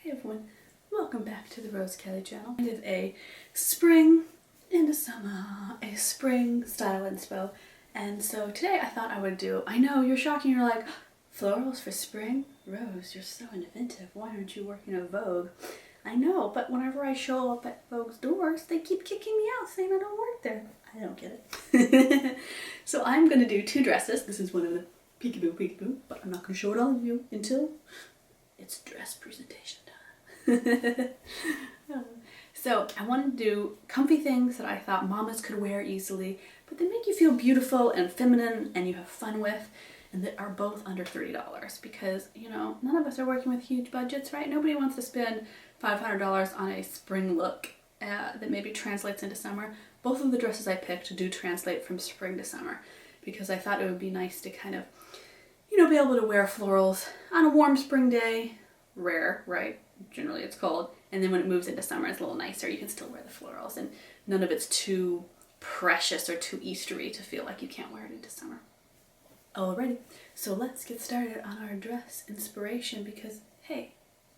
Hey everyone, welcome back to the Rose Kelly channel. It is a spring into summer, a spring style inspo. And so today I thought I would do, I know you're shocking, you're like, florals for spring? Rose, you're so inventive. Why aren't you working at Vogue? I know, but whenever I show up at Vogue's doors, they keep kicking me out saying I don't work there. I don't get it. So I'm going to do two dresses. This is one of the peekaboo, but I'm not going to show it all of you until it's dress presentation time. So I wanted to do comfy things that I thought mamas could wear easily, but they make you feel beautiful and feminine and you have fun with, and that are both under $30 because, you know, none of us are working with huge budgets, right? Nobody wants to spend $500 on a spring look that maybe translates into summer. Both of the dresses I picked do translate from spring to summer because I thought it would be nice to kind of, you know, be able to wear florals on a warm spring day. Rare, right? Generally it's cold. And then when it moves into summer, it's a little nicer. You can still wear the florals and none of it's too precious or too Eastery to feel like you can't wear it into summer. Alrighty, so let's get started on our dress inspiration because, hey,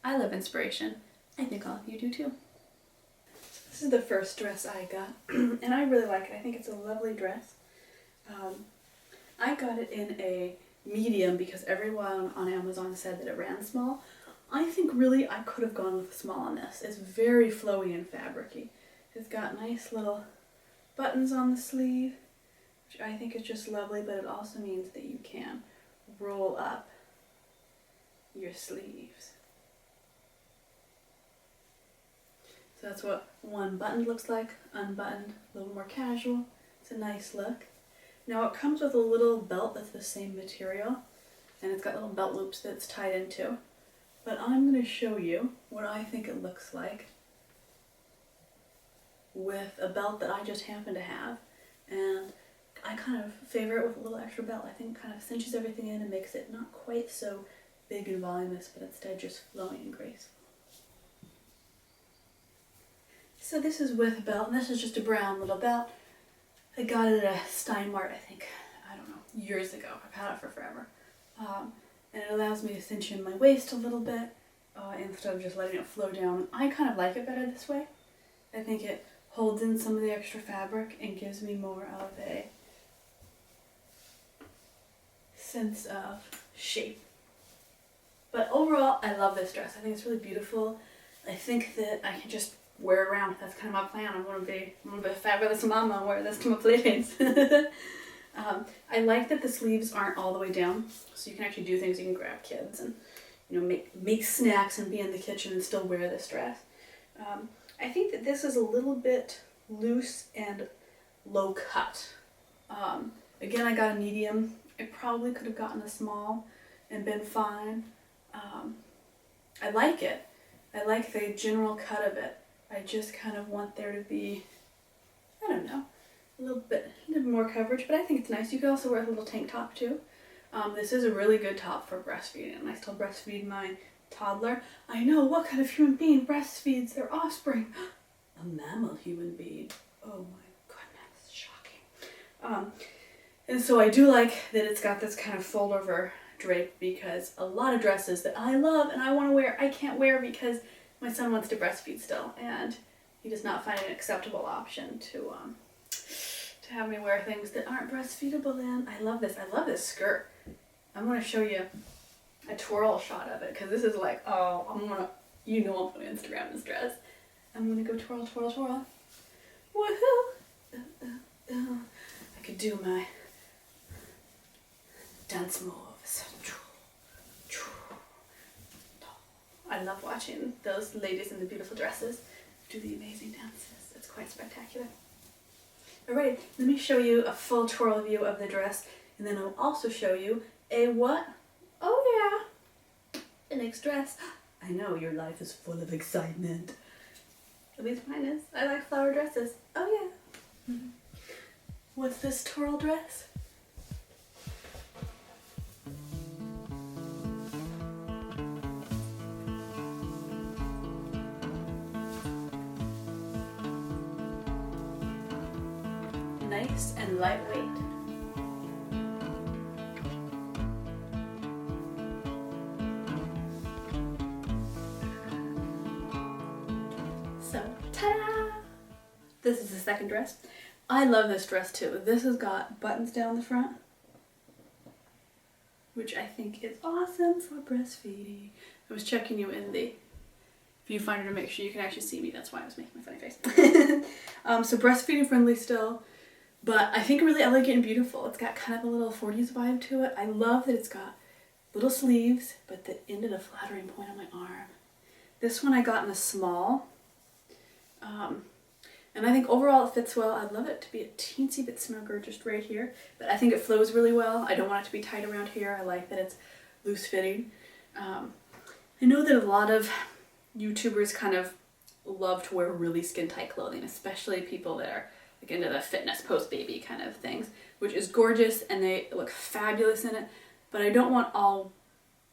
I love inspiration. I think all of you do too. So this is the first dress I got and I really like it. I think it's a lovely dress. I got it in a medium because everyone on Amazon said that it ran small. I think really I could have gone with a small on this. It's very flowy and fabricy. It's got nice little buttons on the sleeve, which I think is just lovely, but it also means that you can roll up your sleeves. So that's what one button looks like, unbuttoned, a little more casual. It's a nice look. Now it comes with a little belt that's the same material, and it's got little belt loops that it's tied into. But I'm going to show you what I think it looks like with a belt that I just happen to have. And I kind of favor it with a little extra belt. I think it kind of cinches everything in and makes it not quite so big and voluminous, but instead just flowing and graceful. So this is with a belt, and this is just a brown little belt. I got it at a Steinmart, I think, I don't know, years ago. I've had it for forever. And it allows me to cinch in my waist a little bit instead of just letting it flow down. I kind of like it better this way. I think it holds in some of the extra fabric and gives me more of a sense of shape. But overall, I love this dress. I think it's really beautiful. I think that I can just wear it around. That's kind of my plan. I'm gonna be a fabulous mama and wear this to my playdates. I like that the sleeves aren't all the way down, so you can actually do things. You can grab kids and, you know, make snacks and be in the kitchen and still wear this dress. I think that this is a little bit loose and low cut. Again, I got a medium. I probably could have gotten a small and been fine. I like it. I like the general cut of it. I just kind of want there to be, I don't know, a little bit more coverage, but I think it's nice. You can also wear a little tank top too. This is a really good top for breastfeeding, and I still breastfeed my toddler. I know, what kind of human being breastfeeds their offspring? A mammal human being. Oh my goodness, shocking. And so I do like that it's got this kind of fold over drape because a lot of dresses that I love and I want to wear, I can't wear because my son wants to breastfeed still, and he does not find an acceptable option to have me wear things that aren't breastfeedable in. I love this. I love this skirt. I'm going to show you a twirl shot of it because this is like, oh, you know I'm going to Instagram this dress. I'm going to go twirl, twirl, twirl. Woohoo! I could do my dance moves. I love watching those ladies in the beautiful dresses do the amazing dances. It's quite spectacular. Alright, let me show you a full twirl view of the dress, and then I'll also show you a what? Oh yeah, the next dress. I know your life is full of excitement. At least mine is. I like flower dresses. Oh yeah. What's this twirl dress? Nice and lightweight. Ta-da! This is the second dress. I love this dress too. This has got buttons down the front, which I think is awesome for breastfeeding. I was checking you in the viewfinder to make sure you can actually see me. That's why I was making my funny face. So breastfeeding friendly still, but I think really elegant and beautiful. It's got kind of a little 40s vibe to it. I love that it's got little sleeves, but the end of the flattering point on my arm. This one I got in a small. And I think overall it fits well. I'd love it to be a teensy bit snugger just right here, but I think it flows really well. I don't want it to be tight around here. I like that it's loose fitting. I know that a lot of YouTubers kind of love to wear really skin tight clothing, especially people that are like into the fitness post-baby kind of things, which is gorgeous and they look fabulous in it, but I don't want all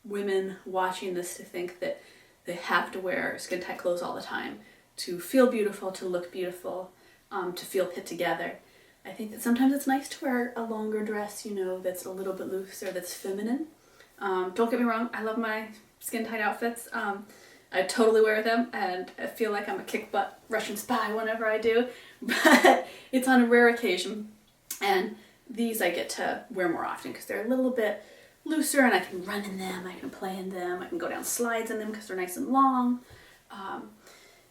women watching this to think that they have to wear skin tight clothes all the time to feel beautiful, to look beautiful, to feel put together. I think that sometimes it's nice to wear a longer dress, you know, that's a little bit looser, that's feminine. Don't get me wrong, I love my skin tight outfits. I totally wear them and I feel like I'm a kick butt Russian spy whenever I do, but it's on a rare occasion, and these I get to wear more often because they're a little bit looser and I can run in them, I can play in them, I can go down slides in them because they're nice and long.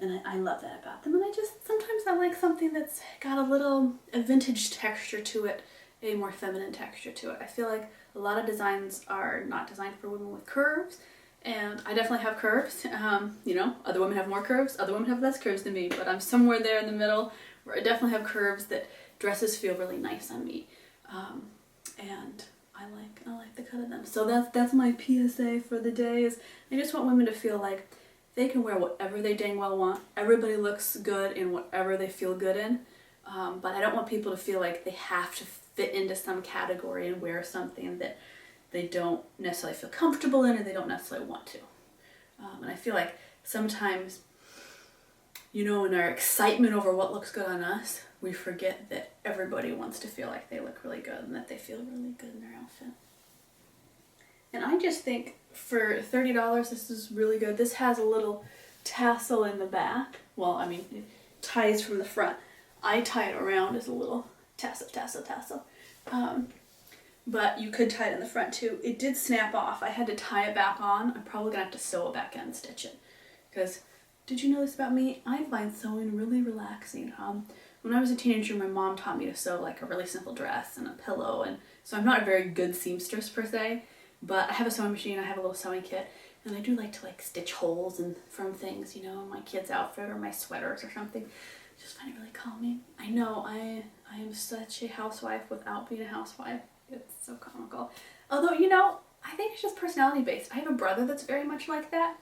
And I love that about them, and sometimes I like something that's got a vintage texture to it, a more feminine texture to it. I feel like a lot of designs are not designed for women with curves, and I definitely have curves. You know, other women have more curves, other women have less curves than me, but I'm somewhere there in the middle where I definitely have curves that dresses feel really nice on me. And I like the cut of them. So that's my PSA for the day, is I just want women to feel like they can wear whatever they dang well want. Everybody looks good in whatever they feel good in. But I don't want people to feel like they have to fit into some category and wear something that they don't necessarily feel comfortable in or they don't necessarily want to. And I feel like sometimes, you know, in our excitement over what looks good on us, we forget that everybody wants to feel like they look really good and that they feel really good in their outfit. And I just think for $30, this is really good. This has a little tassel in the back. Well, I mean, it ties from the front. I tie it around as a little tassel. But you could tie it in the front too. It did snap off. I had to tie it back on. I'm probably gonna have to sew it back in and stitch it. Because, did you know this about me? I find sewing really relaxing. When I was a teenager, my mom taught me to sew like a really simple dress and a pillow, and so I'm not a very good seamstress per se. But I have a sewing machine, I have a little sewing kit, and I do like to stitch holes from things, you know, in my kid's outfit or my sweaters or something. Just find it really calming. I know, I am such a housewife without being a housewife. It's so comical. Although, you know, I think it's just personality based. I have a brother that's very much like that.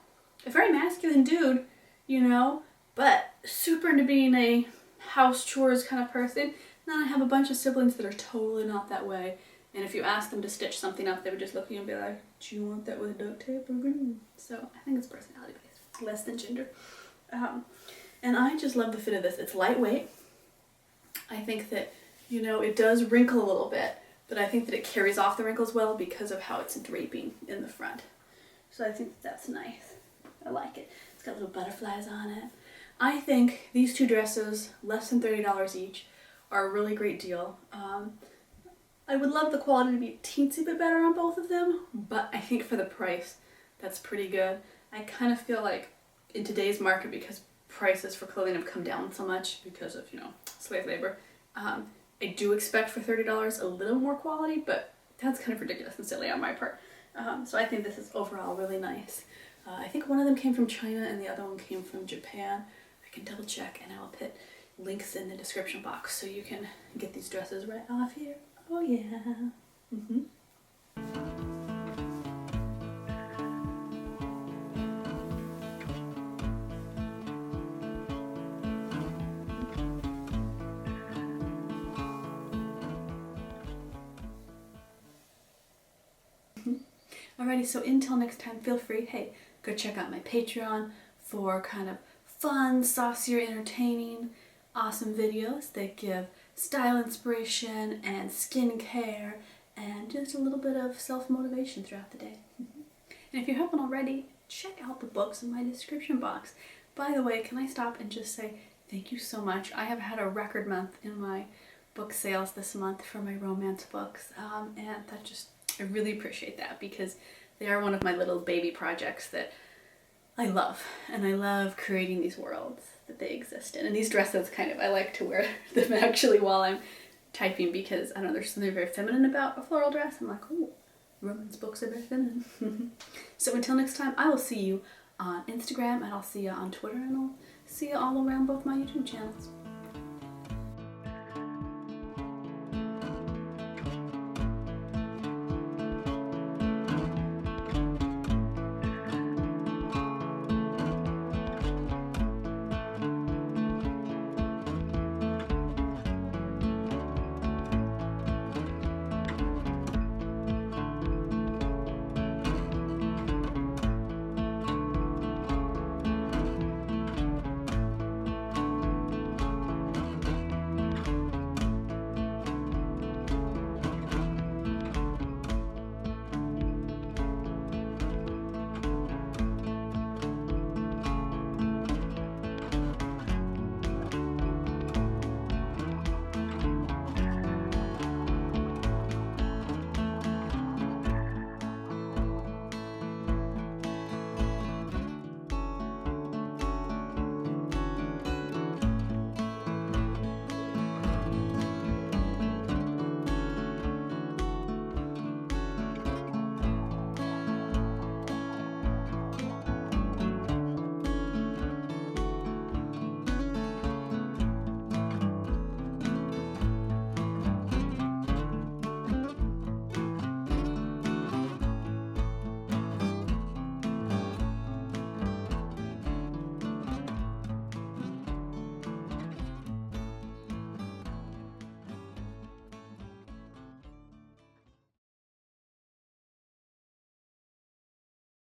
A very masculine dude, you know, but super into being a house chores kind of person. And then I have a bunch of siblings that are totally not that way. And if you ask them to stitch something up, they would just look at you and be like, do you want that with duct tape or glue? So I think it's personality based, less than gender. And I just love the fit of this. It's lightweight. I think that, you know, it does wrinkle a little bit, but I think that it carries off the wrinkles well because of how it's draping in the front. So I think that's nice. I like it. It's got little butterflies on it. I think these two dresses, less than $30 each, are a really great deal. I would love the quality to be a teensy bit better on both of them, but I think for the price, that's pretty good. I kind of feel like in today's market, because prices for clothing have come down so much because of, you know, slave labor, I do expect for $30 a little more quality, but that's kind of ridiculous and silly on my part. So I think this is overall really nice. I think one of them came from China and the other one came from Japan. I can double check and I will put links in the description box so you can get these dresses right off here. Oh yeah. Alrighty, so until next time, feel free, hey, go check out my Patreon for kind of fun, saucier, entertaining, awesome videos that give style inspiration and skincare and just a little bit of self-motivation throughout the day. And if you haven't already, check out the books in my description box. By the way, can I stop and just say Thank you so much. I have had a record month in my book sales this month for my romance books, and that just, I really appreciate that because they are one of my little baby projects that I love, and I love creating these worlds that they exist in. And these dresses, kind of, I like to wear them actually while I'm typing because, I don't know, there's something very feminine about a floral dress. I'm like, oh, romance books are very feminine. So until next time, I will see you on Instagram, and I'll see you on Twitter, and I'll see you all around both my YouTube channels.